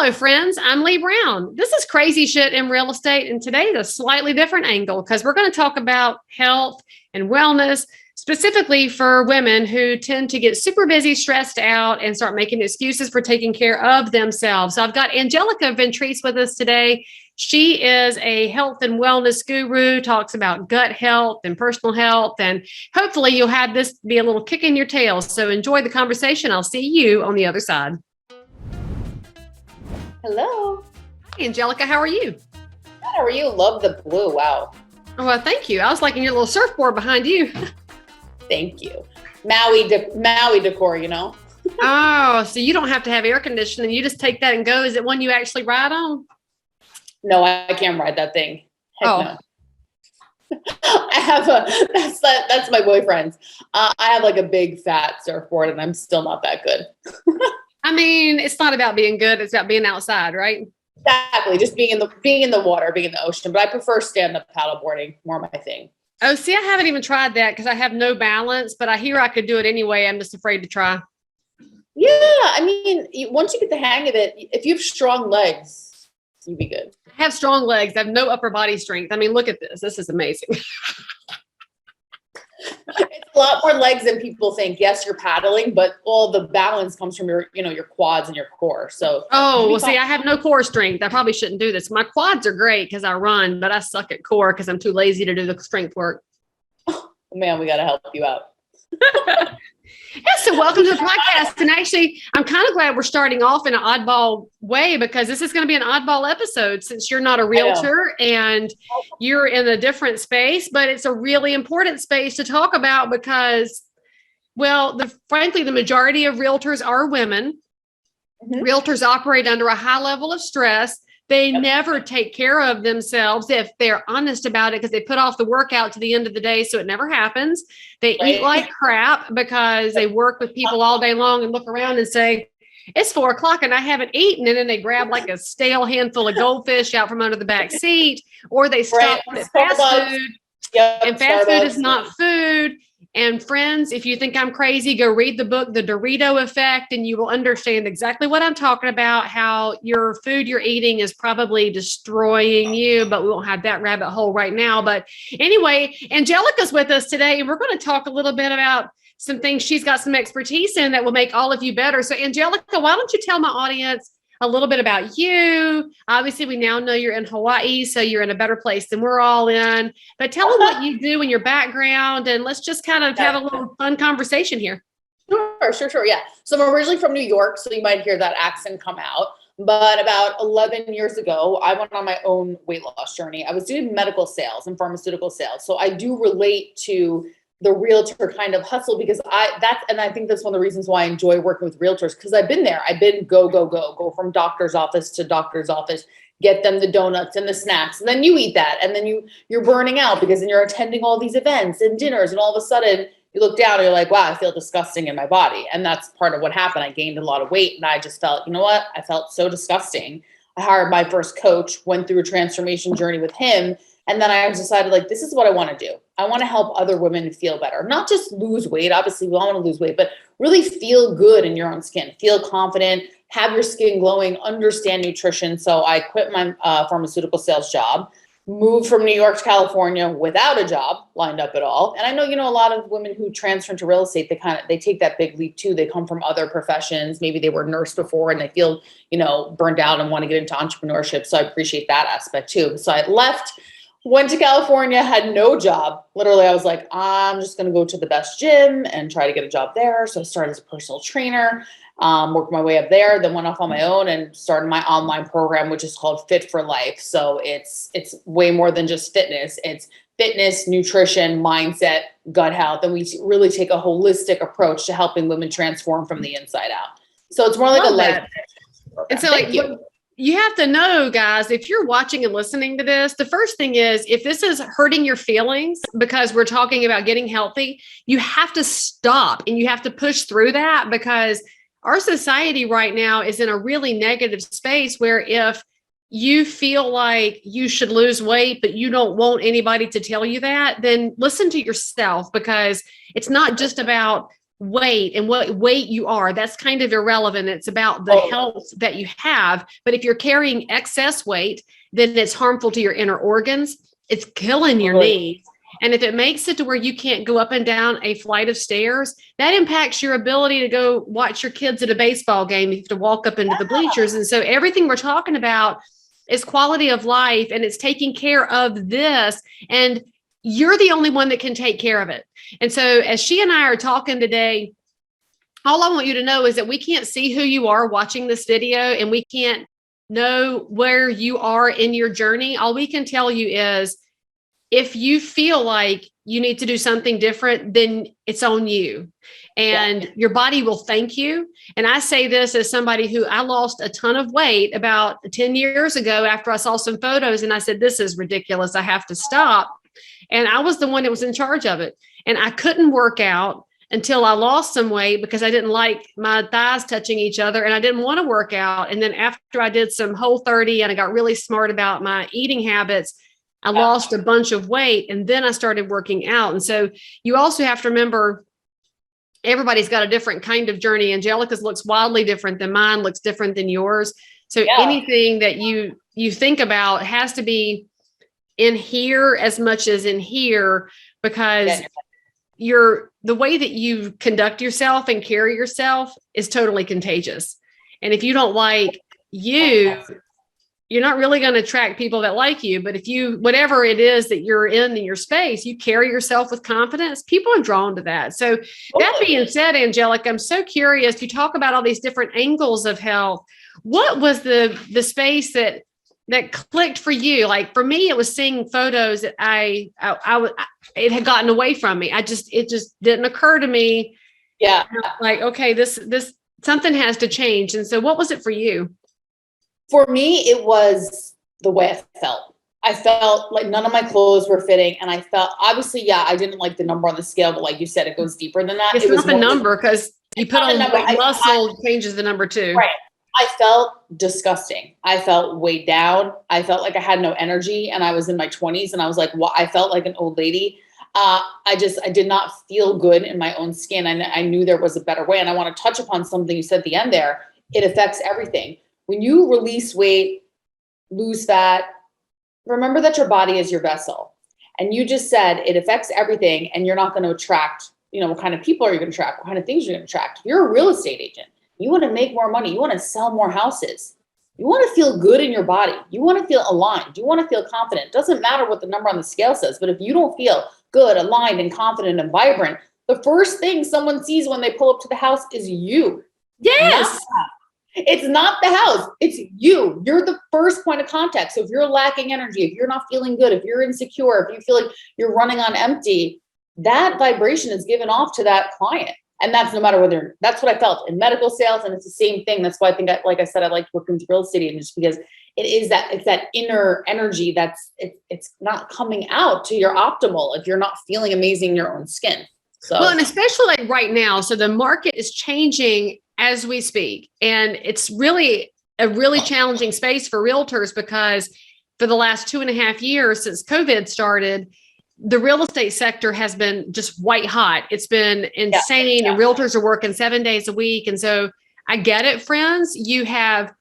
Hello, friends. I'm Leigh Brown. This is Crazy Shit in Real Estate, and today's a slightly different angle because we're going to talk about health and wellness, specifically for women who tend to get super busy, stressed out, and start making excuses for taking care of themselves. So I've got Angelica Ventrice with us today. She is a health and wellness guru, talks about gut health and personal health, and hopefully you'll have this be a little kick in your tail. So enjoy the conversation. I'll see you on the other side. Hello. Hi, Angelica. How are you? Good, how are you? Love the blue. Wow. Oh, well, thank you. I was liking your little surfboard behind you. Thank you. Maui decor, you know? Oh, so you don't have to have air conditioning. You just take that and go. Is it one you actually ride on? No, I can't ride that thing. Heck no. I have that's my boyfriend's. I have like a big fat surfboard and I'm still not that good. I mean, it's not about being good. It's about being outside, right? Exactly. Just being in the water, being in the ocean. But I prefer stand-up paddleboarding, more my thing. Oh, see, I haven't even tried that because I have no balance, but I hear I could do it anyway. I'm just afraid to try. Yeah. I mean, once you get the hang of it, if you have strong legs, you'll be good. I have strong legs. I have no upper body strength. I mean, look at this. This is amazing. It's a lot more legs than people think. Yes, you're paddling, but all the balance comes from your quads and your core. So, see, I have no core strength. I probably shouldn't do this. My quads are great because I run, but I suck at core because I'm too lazy to do the strength work. Oh, man, we got to help you out. Yes, so welcome to the podcast. And actually, I'm kind of glad we're starting off in an oddball way because this is going to be an oddball episode since you're not a realtor and you're in a different space, but it's a really important space to talk about because, well, frankly, the majority of realtors are women. Mm-hmm. Realtors operate under a high level of stress. They never take care of themselves if they're honest about it because they put off the workout to the end of the day. So it never happens. They eat like crap because they work with people all day long and look around and say, it's 4:00 and I haven't eaten. And then they grab like a stale handful of goldfish out from under the back seat, or they stop at fast food. And fast food is not food. And friends, if you think I'm crazy, go read the book, The Dorito Effect, and you will understand exactly what I'm talking about, how your food you're eating is probably destroying you, but we won't have that rabbit hole right now. But anyway, Angelica's with us today, and we're going to talk a little bit about some things she's got some expertise in that will make all of you better. So Angelica, why don't you tell my audience a little bit about you? Obviously, we now know you're in Hawaii, so you're in a better place than we're all in. But tell them what you do and your background, and let's just kind of have a little fun conversation here. Sure. Yeah. So I'm originally from New York, so you might hear that accent come out. But about 11 years ago, I went on my own weight loss journey. I was doing medical sales and pharmaceutical sales. So I do relate to the realtor kind of hustle because I think that's one of the reasons why I enjoy working with realtors because I've been there. I've been go from doctor's office to doctor's office, get them the donuts and the snacks. And then you eat that. And then you're burning out because then you're attending all these events and dinners. And all of a sudden you look down and you're like, wow, I feel disgusting in my body. And that's part of what happened. I gained a lot of weight and I just felt, you know what? I felt so disgusting. I hired my first coach, went through a transformation journey with him. And then I decided, like, this is what I want to do. I want to help other women feel better, not just lose weight. Obviously, we all want to lose weight, but really feel good in your own skin, feel confident, have your skin glowing, understand nutrition. So I quit my pharmaceutical sales job, moved from New York to California without a job lined up at all. And I know, a lot of women who transfer into real estate, they take that big leap too. They come from other professions. Maybe they were a nurse before and they feel, burned out and want to get into entrepreneurship. So I appreciate that aspect too. So I left. Went to California, had no job. Literally, I was like, I'm just going to go to the best gym and try to get a job there. So I started as a personal trainer, worked my way up there, then went off on my own and started my online program, which is called Fit for Life. So it's way more than just fitness. It's fitness, nutrition, mindset, gut health. And we really take a holistic approach to helping women transform from the inside out. So it's more like a life. And so you have to know, guys, if you're watching and listening to this, the first thing is if this is hurting your feelings because we're talking about getting healthy, you have to stop and you have to push through that because our society right now is in a really negative space where if you feel like you should lose weight, but you don't want anybody to tell you that, then listen to yourself because it's not just about weight and what weight you are. That's kind of irrelevant. It's about the health that you have. But if you're carrying excess weight, then it's harmful to your inner organs. It's killing your knees. And if it makes it to where you can't go up and down a flight of stairs, that impacts your ability to go watch your kids at a baseball game. You have to walk up into the bleachers. And so everything we're talking about is quality of life, and it's taking care of this. And you're the only one that can take care of it. And so as she and I are talking today, all I want you to know is that we can't see who you are watching this video, and we can't know where you are in your journey. All we can tell you is if you feel like you need to do something different, then it's on you, and your body will thank you. And I say this as somebody who I lost a ton of weight about 10 years ago after I saw some photos, and I said, this is ridiculous. I have to stop. And I was the one that was in charge of it. And I couldn't work out until I lost some weight because I didn't like my thighs touching each other, and I didn't want to work out. And then after I did some Whole30 and I got really smart about my eating habits, I lost a bunch of weight, and then I started working out. And so you also have to remember, everybody's got a different kind of journey. Angelica's looks wildly different than mine, looks different than yours. So anything that you think about has to be in here as much as in here, because the way that you conduct yourself and carry yourself is totally contagious. And if you don't like you're not really going to attract people that like you. But if you, whatever it is that you're in your space, you carry yourself with confidence, people are drawn to that. So that being said, Angelica, I'm so curious. You talk about all these different angles of health. What was the space that clicked for you? Like for me, it was seeing photos that it had gotten away from me. It just didn't occur to me. Yeah. Like, okay, this something has to change. And so what was it for you? For me, it was the way I felt. I felt like none of my clothes were fitting. And I felt, obviously, I didn't like the number on the scale, but like you said, it goes deeper than that. It's not the number, because you put on muscle changes the number too. Right. I felt disgusting. I felt weighed down. I felt like I had no energy, and I was in my 20s, and I was like, well, I felt like an old lady. I did not feel good in my own skin. And I knew there was a better way. And I want to touch upon something you said at the end there. It affects everything. When you release weight, lose fat, remember that your body is your vessel. And you just said it affects everything, and you're not going to attract, what kind of people are you going to attract? What kind of things you're going to attract? You're a real estate agent. You want to make more money. You want to sell more houses. You want to feel good in your body. You want to feel aligned. You want to feel confident. It doesn't matter what the number on the scale says, but if you don't feel good, aligned, and confident and vibrant, the first thing someone sees when they pull up to the house is you. Yes. It's not the house. It's you. You're the first point of contact. So if you're lacking energy, if you're not feeling good, if you're insecure, if you feel like you're running on empty, that vibration is given off to that client. And that's no matter whether, that's what I felt in medical sales. And it's the same thing. That's why I think, like I said, I like working with real estate agents, because it's that inner energy it's not coming out to your optimal if you're not feeling amazing in your own skin. So, well, and especially like right now. So the market is changing as we speak. And it's really a really challenging space for realtors, because for the last 2.5 years since COVID started, the real estate sector has been just white hot. It's been insane. And realtors are working 7 days a week. And so I get it, friends. You have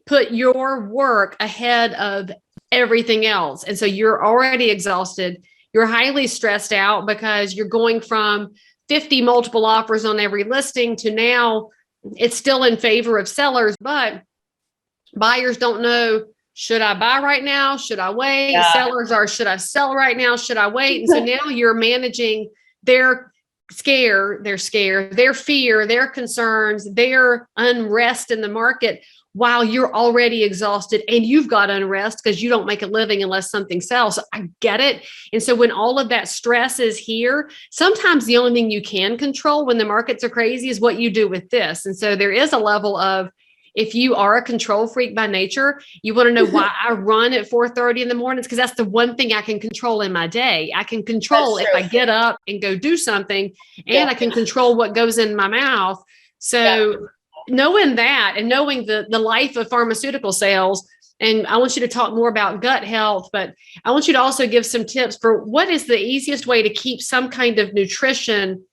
put your work ahead of everything else. And so you're already exhausted. You're highly stressed out because you're going from 50 multiple offers on every listing to now it's still in favor of sellers, but buyers don't know, should I buy right now? Should I wait? Yeah. Sellers are, should I sell right now? Should I wait? And so now you're managing their fear, their concerns, their unrest in the market while you're already exhausted and you've got unrest because you don't make a living unless something sells. So I get it. And so when all of that stress is here, sometimes the only thing you can control when the markets are crazy is what you do with this. And so there is a level of, if you are a control freak by nature, you want to know why I run at 4:30 in the mornings, because that's the one thing I can control in my day. I can control if I get up and go do something, and I can control what goes in my mouth. So knowing that and knowing the life of pharmaceutical sales, and I want you to talk more about gut health, but I want you to also give some tips for what is the easiest way to keep some kind of nutrition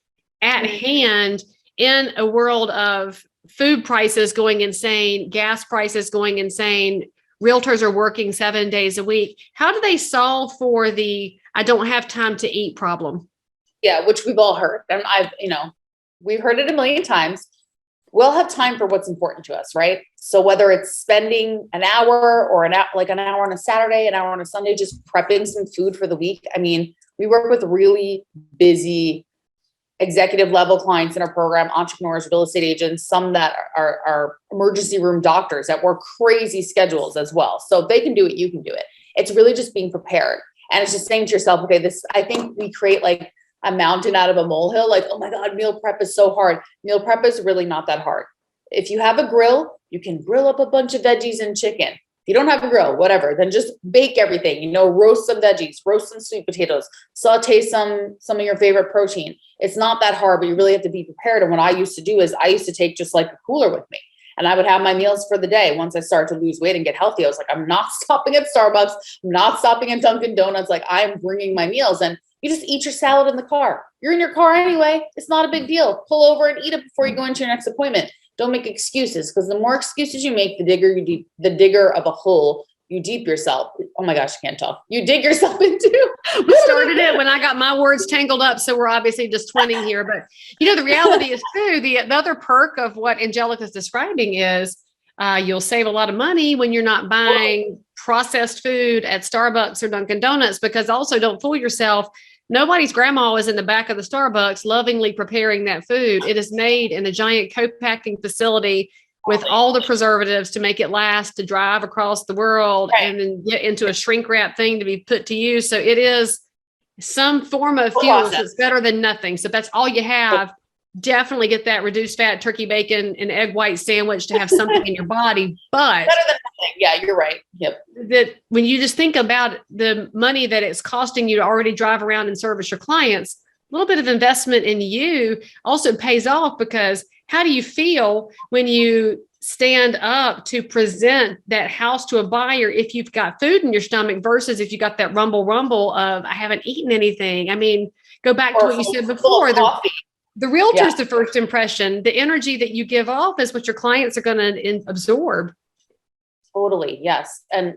at hand in a world of food prices going insane, gas prices going insane, realtors are working 7 days a week. How do they solve for the I don't have time to eat problem? Yeah, which we've all heard. And we've heard it a million times. We'll have time for what's important to us, right? So whether it's spending an hour or an hour on a Saturday, an hour on a Sunday, just prepping some food for the week. I mean, we work with really busy executive level clients in our program, entrepreneurs, real estate agents, some that are emergency room doctors that work crazy schedules as well. So if they can do it, you can do it. It's really just being prepared. And it's just saying to yourself, okay, I think we create like a mountain out of a molehill. Like, oh my God, meal prep is so hard. Meal prep is really not that hard. If you have a grill, you can grill up a bunch of veggies and chicken. If you don't have a grill, whatever, then just bake everything, roast some veggies, roast some sweet potatoes, saute some of your favorite protein. It's not that hard, but you really have to be prepared. And what I used to do is I used to take just like a cooler with me, and I would have my meals for the day. Once I started to lose weight and get healthy, I was like, I'm not stopping at Starbucks. I'm not stopping at Dunkin' Donuts. Like, I'm bringing my meals. And you just eat your salad in the car. You're in your car anyway. It's not a big deal. Pull over and eat it before you go into your next appointment. Don't make excuses, because the more excuses you make, the digger of a hole you deep yourself. Oh my gosh, I can't talk. You dig yourself into. We started it when I got my words tangled up. So we're obviously just twinning here. But, the reality is too, the other perk of what Angelica's describing is you'll save a lot of money when you're not buying processed food at Starbucks or Dunkin' Donuts, because also don't fool yourself. Nobody's grandma is in the back of the Starbucks lovingly preparing that food. It is made in a giant co-packing facility with all the preservatives to make it last, to drive across the world, right, and then get into a shrink wrap thing to be put to use. So it is some form of fuel. So it's better than nothing. So if that's all you have, definitely get that reduced fat turkey bacon and egg white sandwich to have something in your body. But better than nothing. Yeah, you're right. Yep. That when you just think about the money that it's costing you to already drive around and service your clients, a little bit of investment in you also pays off, because how do you feel when you stand up to present that house to a buyer if you've got food in your stomach versus if you got that rumble of I haven't eaten anything? I mean, go back to what you said before. The realtor's the first impression. The energy that you give off is what your clients are going to absorb. Totally. Yes. And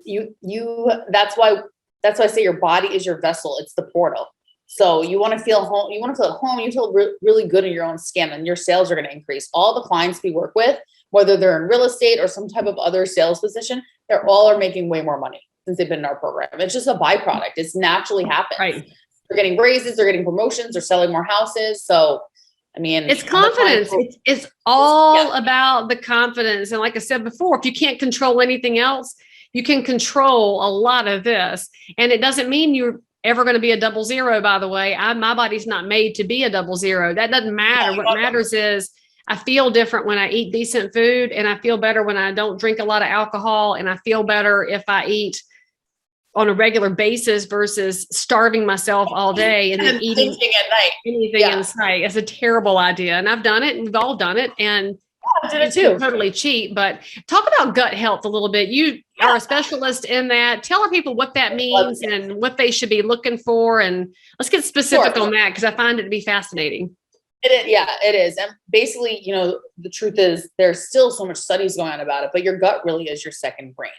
that's why I say your body is your vessel. It's the portal. So you want to feel home. You want to feel at home. You feel really good in your own skin, and your sales are going to increase. All the clients we work with, whether they're in real estate or some type of other sales position, they're all making way more money since they've been in our program. It's just a byproduct. It's naturally happens. Right. They're getting raises. They're getting promotions. They're selling more houses. So, I mean, it's confidence. It's all about the confidence. And like I said before, if you can't control anything else, you can control a lot of this. And it doesn't mean you're ever going to be a 00, by the way. My body's not made to be a 00. That doesn't matter. What matters is I feel different when I eat decent food, and I feel better when I don't drink a lot of alcohol, and I feel better if I eat on a regular basis versus starving myself all day and then eating at night. Anything in sight. It's a terrible idea. And I've done it, and we've all done it. And I did it too. Totally cheap. But talk about gut health a little bit. You are a specialist in that. Tell our people what that means and what they should be looking for. And let's get specific on that, because I find it to be fascinating. It is. And basically, the truth is there's still so much studies going on about it, but your gut really is your second brain.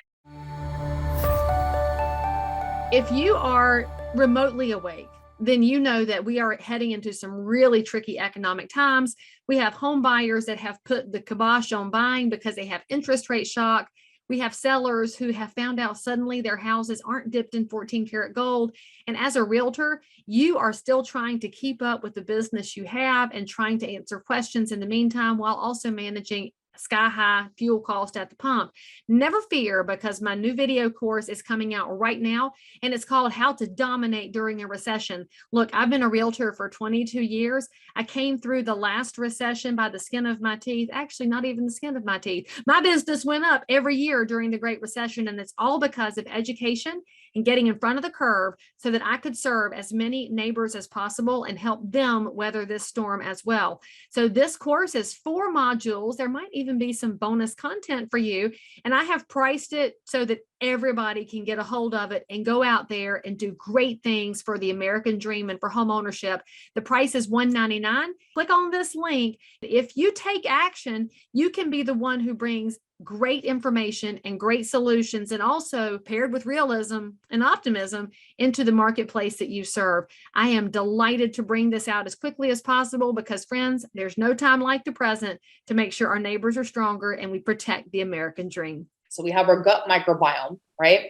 If you are remotely awake, then you know that we are heading into some really tricky economic times. We have home buyers that have put the kibosh on buying because they have interest rate shock. We have sellers who have found out suddenly their houses aren't dipped in 14 karat gold. And as a realtor, you are still trying to keep up with the business you have and trying to answer questions in the meantime, while also managing sky high fuel cost at the pump. Never fear, because my new video course is coming out right now, and it's called How to Dominate During a Recession. Look, I've been a realtor for 22 years. I came through the last recession by the skin of my teeth. Actually, not even the skin of my teeth. My business went up every year during the Great Recession, and it's all because of education and getting in front of the curve so that I could serve as many neighbors as possible and help them weather this storm as well. So this course is 4 modules. There might even even be some bonus content for you. And I have priced it so that everybody can get a hold of it and go out there and do great things for the American dream and for home ownership. The price is $199. Click on this link. If you take action, you can be the one who brings great information and great solutions, and also paired with realism and optimism into the marketplace that you serve. I am delighted to bring this out as quickly as possible because, friends, there's no time like the present to make sure our neighbors are stronger and we protect the American dream. So we have our gut microbiome, right?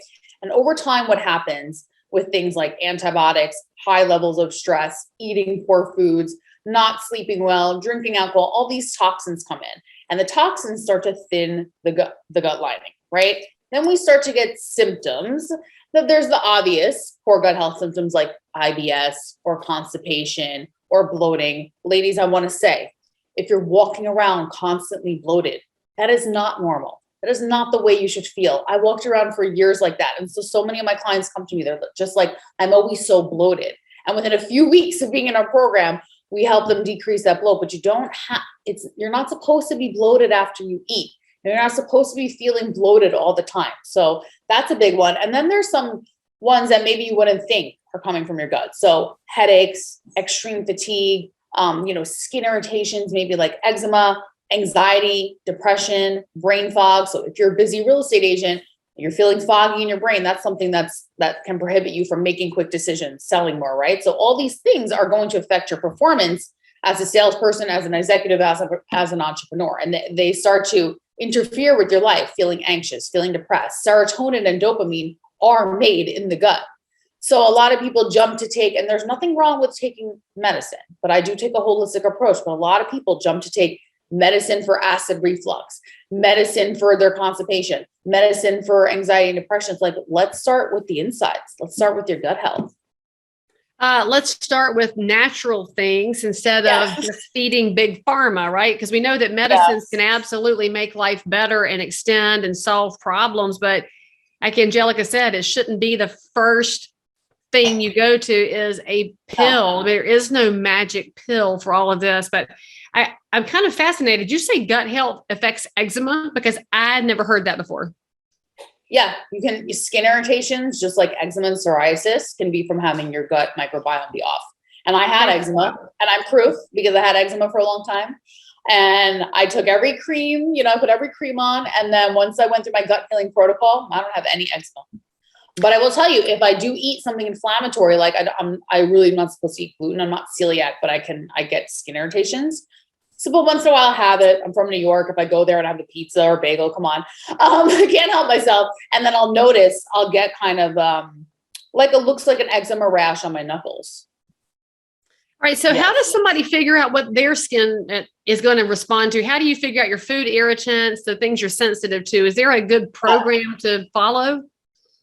And over time, what happens with things like antibiotics, high levels of stress, eating poor foods, not sleeping well, drinking alcohol, all these toxins come in. And the toxins start to thin the gut lining, right? Then we start to get symptoms. That there's the obvious poor gut health symptoms like IBS or constipation or bloating. Ladies, I want to say, if you're walking around constantly bloated, that is not normal. That is not the way you should feel. I walked around for years like that. And so many of my clients come to me, they're just like, I'm always so bloated. And within a few weeks of being in our program, we help them decrease that bloat, but you're not supposed to be bloated after you eat. You're not supposed to be feeling bloated all the time. So that's a big one. And then there's some ones that maybe you wouldn't think are coming from your gut. So headaches, extreme fatigue, skin irritations, maybe like eczema, anxiety, depression, brain fog. So if you're a busy real estate agent, you're feeling foggy in your brain, that's something that can prohibit you from making quick decisions, selling more, right? So all these things are going to affect your performance as a salesperson, as an executive, as an entrepreneur. And they start to interfere with your life, feeling anxious, feeling depressed. Serotonin and dopamine are made in the gut. So a lot of people jump to take, and there's nothing wrong with taking medicine, but I do take a holistic approach. But a lot of people jump to take medicine for acid reflux, medicine for their constipation, medicine for anxiety and depression. It's like, let's start with the insides. Let's start with your gut health. Let's start with natural things instead of just feeding big pharma, right? Because we know that medicines can absolutely make life better and extend and solve problems. But like Angelica said, it shouldn't be the first thing you go to is a pill. There is no magic pill for all of this. But I'm kind of fascinated. Did you say gut health affects eczema? Because I'd never heard that before. Yeah, skin irritations, just like eczema and psoriasis, can be from having your gut microbiome be off. And I had eczema, and I'm proof because I had eczema for a long time. And I took every cream, I put every cream on. And then once I went through my gut healing protocol, I don't have any eczema. But I will tell you, if I do eat something inflammatory, like I really am not supposed to eat gluten. I'm not celiac, but I get skin irritations. So, but once in a while I have it. I'm from New York. If I go there and have a pizza or bagel, come on. I can't help myself. And then I'll get kind of like it looks like an eczema rash on my knuckles. All right. So how does somebody figure out what their skin is going to respond to? How do you figure out your food irritants, the things you're sensitive to? Is there a good program to follow?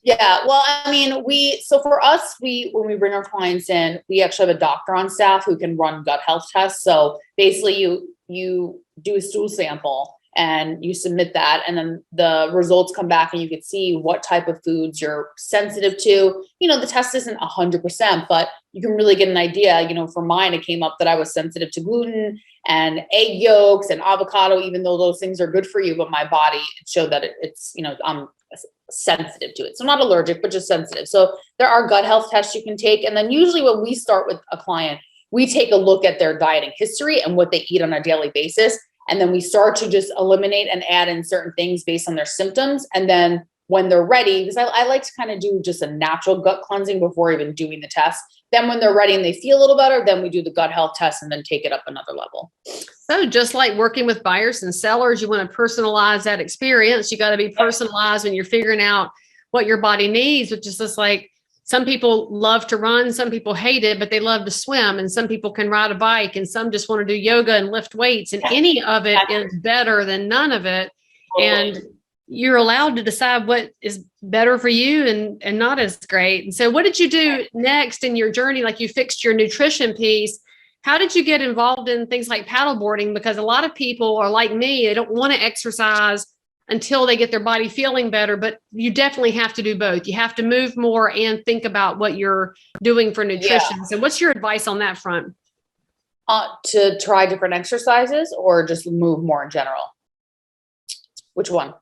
Yeah. Well, I mean, so for us, when we bring our clients in, we actually have a doctor on staff who can run gut health tests. So basically you do a stool sample and you submit that, and then the results come back and you can see what type of foods you're sensitive to. The test isn't 100%, but you can really get an idea. For mine, it came up that I was sensitive to gluten and egg yolks and avocado, even though those things are good for you, but my body showed that it's, I'm sensitive to it. So not allergic, but just sensitive. So there are gut health tests you can take. And then usually when we start with a client, we take a look at their dieting history and what they eat on a daily basis. And then we start to just eliminate and add in certain things based on their symptoms. And then when they're ready, because I like to kind of do just a natural gut cleansing before even doing the test. Then when they're ready and they feel a little better, then we do the gut health test and then take it up another level. So just like working with buyers and sellers, you want to personalize that experience. You got to be personalized when you're figuring out what your body needs, which is just like some people love to run, some people hate it, but they love to swim, and some people can ride a bike, and some just want to do yoga and lift weights, and any of it is better than none of it. And you're allowed to decide what is better for you and not as great. And so what did you do next in your journey? Like you fixed your nutrition piece. How did you get involved in things like paddleboarding? Because a lot of people are like me, they don't want to exercise until they get their body feeling better, but you definitely have to do both. You have to move more and think about what you're doing for nutrition. Yeah. So what's your advice on that front? To try different exercises or just move more in general? Which one?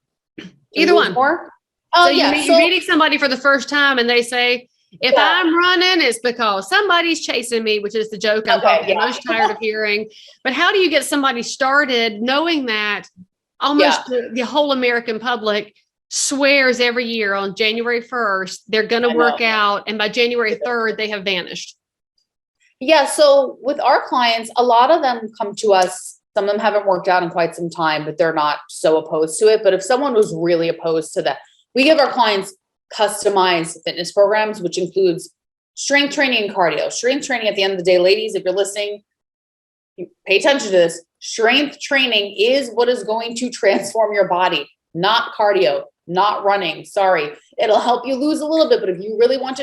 Either one. More? Oh, so yeah. You're meeting somebody for the first time and they say, if I'm running, it's because somebody's chasing me, which is the joke I'm probably most tired of hearing. But how do you get somebody started knowing that almost the whole American public swears every year on January 1st, they're going to work out. And by January 3rd, they have vanished. Yeah. So with our clients, a lot of them come to us. Some of them haven't worked out in quite some time, but they're not so opposed to it. But if someone was really opposed to that, we give our clients customized fitness programs, which includes strength training and cardio. Strength training, at the end of the day, ladies, if you're listening, pay attention to this. Strength training is what is going to transform your body, not cardio, not running. Sorry. It'll help you lose a little bit, but if you really want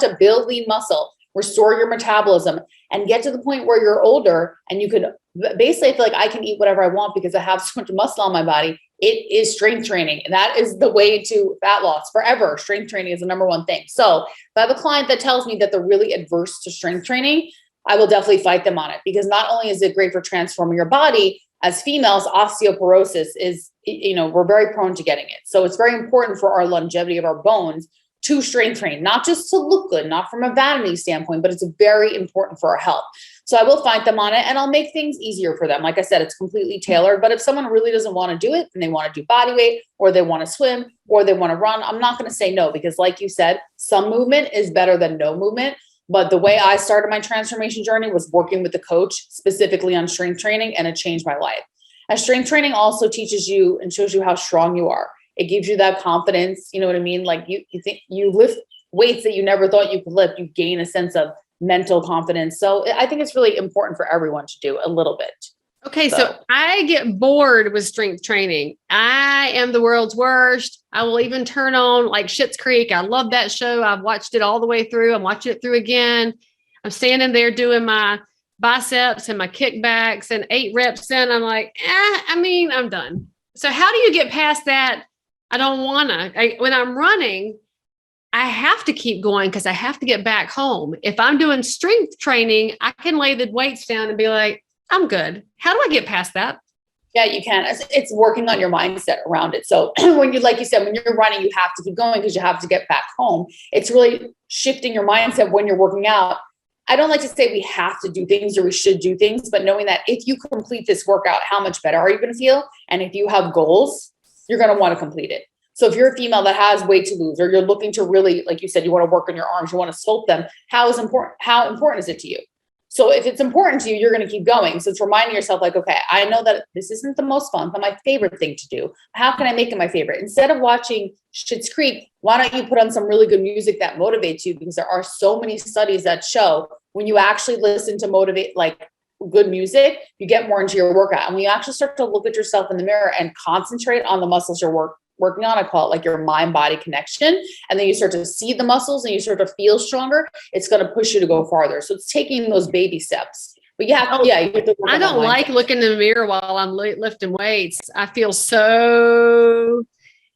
to build lean muscle, restore your metabolism, and get to the point where you're older and you could basically feel like I can eat whatever I want because I have so much muscle on my body, it is strength training. And that is the way to fat loss forever. Strength training is the number one thing. So if I have a client that tells me that they're really adverse to strength training, I will definitely fight them on it, because not only is it great for transforming your body, as females, osteoporosis is, we're very prone to getting it. So it's very important for our longevity of our bones to strength train, not just to look good, not from a vanity standpoint, but it's very important for our health. So I will fight them on it and I'll make things easier for them. Like I said, it's completely tailored, but if someone really doesn't want to do it and they want to do body weight, or they want to swim, or they want to run, I'm not going to say no, because like you said, some movement is better than no movement. But the way I started my transformation journey was working with a coach specifically on strength training, and it changed my life. And strength training also teaches you and shows you how strong you are. It gives you that confidence. You know what I mean? Like you think you lift weights that you never thought you could lift, you gain a sense of mental confidence. So I think it's really important for everyone to do a little bit. Okay. So I get bored with strength training. I am the world's worst. I will even turn on like Schitt's Creek. I love that show. I've watched it all the way through. I'm watching it through again. I'm standing there doing my biceps and my kickbacks and 8 reps in. I'm like, I'm done. So how do you get past that? I don't want to. When I'm running, I have to keep going because I have to get back home. If I'm doing strength training, I can lay the weights down and be like, I'm good. How do I get past that? Yeah, you can. It's working on your mindset around it. So when like you said, when you're running, you have to keep going because you have to get back home. It's really shifting your mindset when you're working out. I don't like to say we have to do things or we should do things, but knowing that if you complete this workout, how much better are you going to feel? And if you have goals, you're going to want to complete it. So if you're a female that has weight to lose, or you're looking to really, like you said, you want to work on your arms, you want to sculpt them, how important is it to you? So if it's important to you, you're going to keep going. So it's reminding yourself like, okay, I know that this isn't the most fun, but my favorite thing to do. How can I make it my favorite? Instead of watching Schitt's Creek, why don't you put on some really good music that motivates you? Because there are so many studies that show when you actually listen to good music, you get more into your workout. And when you actually start to look at yourself in the mirror and concentrate on the muscles you're working on, I call it like your mind-body connection. And then you start to see the muscles and you start to feel stronger. It's going to push you to go farther. So it's taking those baby steps. But you have to I don't like looking in the mirror while I'm lifting weights. I feel so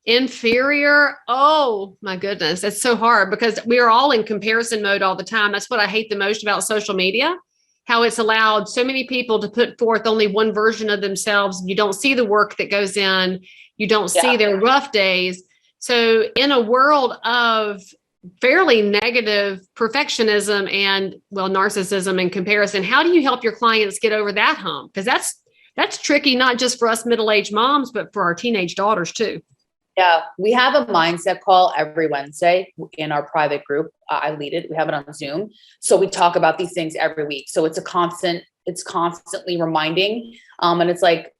inferior. Oh my goodness. It's so hard because we are all in comparison mode all the time. That's what I hate the most about social media, how it's allowed so many people to put forth only one version of themselves. You don't see the work that goes in. You don't see their rough days. So in a world of fairly negative perfectionism and narcissism and comparison, how do you help your clients get over that hump? Because that's tricky, not just for us middle-aged moms, but for our teenage daughters too. Yeah, we have a mindset call every Wednesday in our private group. I lead it. We have it on Zoom. So we talk about these things every week. So it's constantly reminding. And it's like,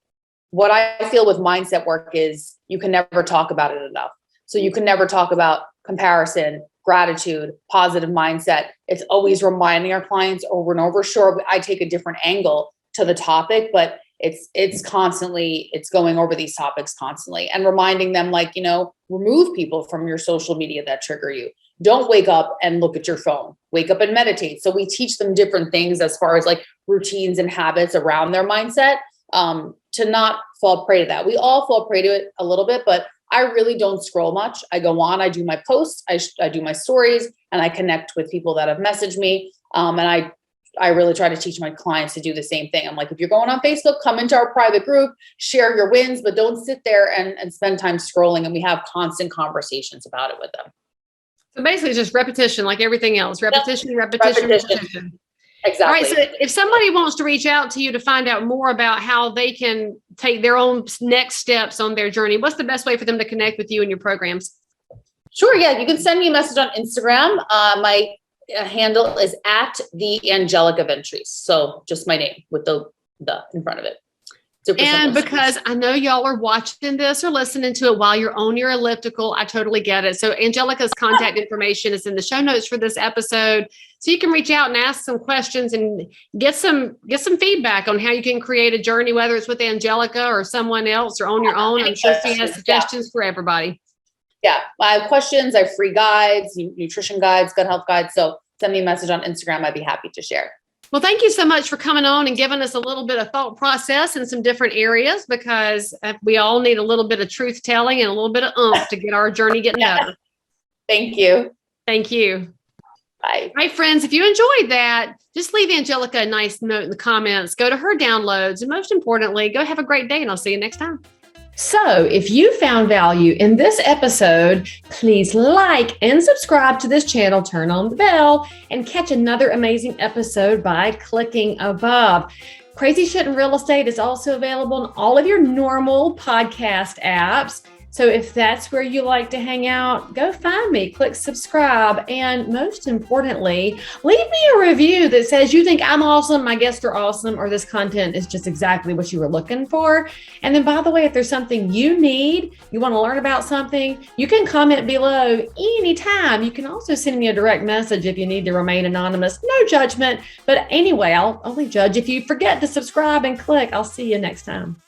what I feel with mindset work is you can never talk about it enough. So you can never talk about comparison, gratitude, positive mindset. It's always reminding our clients over and over. Sure, I take a different angle to the topic, but it's constantly, it's going over these topics constantly and reminding them, like, remove people from your social media that trigger you. Don't wake up and look at your phone. Wake up and meditate. So we teach them different things as far as like routines and habits around their mindset, to not fall prey to that. We all fall prey to it a little bit, but I really don't scroll much. I go on, I do my posts, I do my stories, and I connect with people that have messaged me. And I really try to teach my clients to do the same thing. I'm like, if you're going on Facebook, come into our private group, share your wins, but don't sit there and spend time scrolling. And we have constant conversations about it with them. So basically it's just repetition, like everything else. Repetition. Exactly. All right. So if somebody wants to reach out to you to find out more about how they can take their own next steps on their journey, what's the best way for them to connect with you and your programs? Sure. Yeah. You can send me a message on Instagram. My handle is at the Angelica Ventrice. So just my name with the in front of it. And because I know y'all are watching this or listening to it while you're on your elliptical, I totally get it. So Angelica's contact information is in the show notes for this episode. So you can reach out and ask some questions and get some feedback on how you can create a journey, whether it's with Angelica or someone else or on your own. I'm sure she has suggestions for everybody. Yeah, I have questions. I have free guides, nutrition guides, gut health guides. So send me a message on Instagram. I'd be happy to share. Well, thank you so much for coming on and giving us a little bit of thought process in some different areas, because we all need a little bit of truth telling and a little bit of oomph to get our journey getting better. Thank you. Thank you. Bye. All right, friends, if you enjoyed that, just leave Angelica a nice note in the comments. Go to her downloads. And most importantly, go have a great day, and I'll see you next time. So if you found value in this episode, please like and subscribe to this channel, turn on the bell, and catch another amazing episode by clicking above. Crazy Shit in Real Estate is also available in all of your normal podcast apps. So if that's where you like to hang out, go find me, click subscribe, and most importantly, leave me a review that says you think I'm awesome, my guests are awesome, or this content is just exactly what you were looking for. And then, by the way, if there's something you need, you want to learn about something, you can comment below anytime. You can also send me a direct message if you need to remain anonymous. No judgment. But anyway, I'll only judge if you forget to subscribe and click. I'll see you next time.